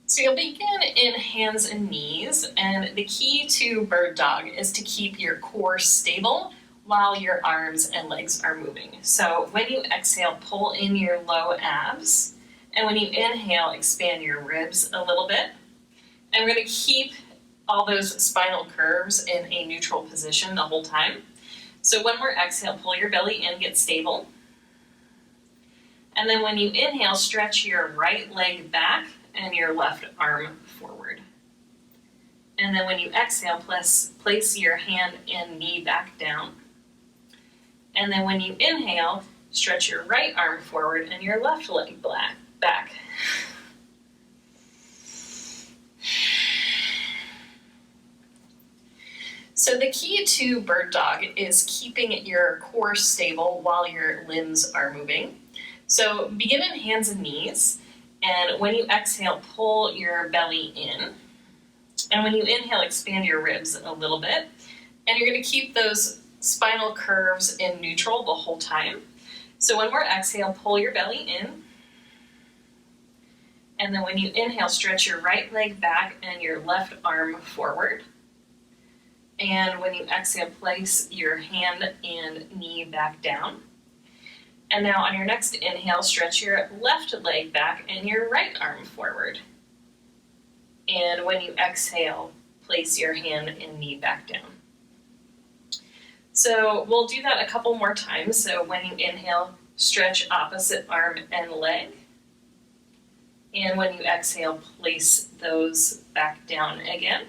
So you'll begin in hands and knees, and the key to bird dog is to keep your core stable while your arms and legs are moving. So when you exhale, pull in your low abs, and when you inhale, expand your ribs a little bit. And we're going to keep all those spinal curves in a neutral position the whole time. So when we're exhale, pull your belly in, get stable. And then when you inhale, stretch your right leg back and your left arm forward. And then when you exhale, place your hand and knee back down. And then when you inhale, stretch your right arm forward and your left leg back. So the key to bird dog is keeping your core stable while your limbs are moving. So begin in hands and knees, and when you exhale, pull your belly in. And when you inhale, expand your ribs a little bit. And you're going to keep those spinal curves in neutral the whole time. So when we're exhale, pull your belly in. And then when you inhale, stretch your right leg back and your left arm forward. And when you exhale, place your hand and knee back down. And now on your next inhale, stretch your left leg back and your right arm forward. And when you exhale, place your hand and knee back down. So we'll do that a couple more times. So when you inhale, stretch opposite arm and leg. And when you exhale, place those back down again.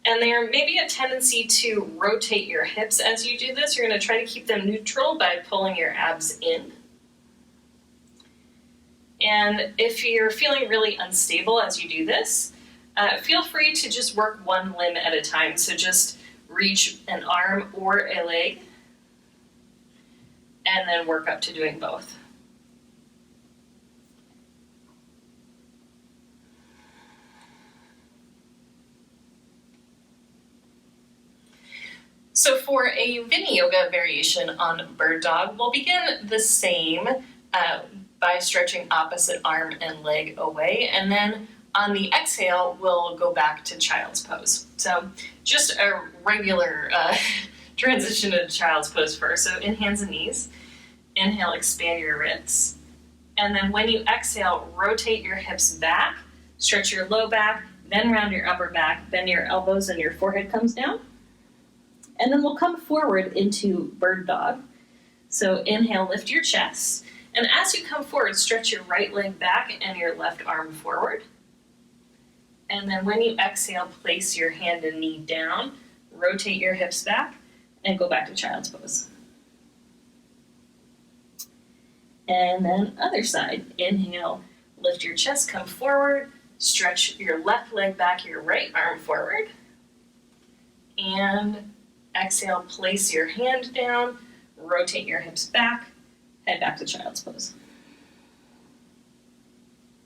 And there may be a tendency to rotate your hips as you do this. You're going to try to keep them neutral by pulling your abs in. And if you're feeling really unstable as you do this, feel free to just work one limb at a time. So just reach an arm or a leg, and then work up to doing both. So for a Viniyoga variation on bird dog, we'll begin the same by stretching opposite arm and leg away, and then on the exhale, we'll go back to child's pose. So just a regular transition to child's pose first. So in hands and knees, inhale, expand your ribs. And then when you exhale, rotate your hips back, stretch your low back, then round your upper back, bend your elbows and your forehead comes down. And then we'll come forward into bird dog. So inhale, lift your chest. And as you come forward, stretch your right leg back and your left arm forward. And then when you exhale, place your hand and knee down, rotate your hips back, and go back to child's pose. And then other side, inhale, lift your chest, come forward, stretch your left leg back, your right arm forward. And exhale, place your hand down, rotate your hips back, head back to child's pose.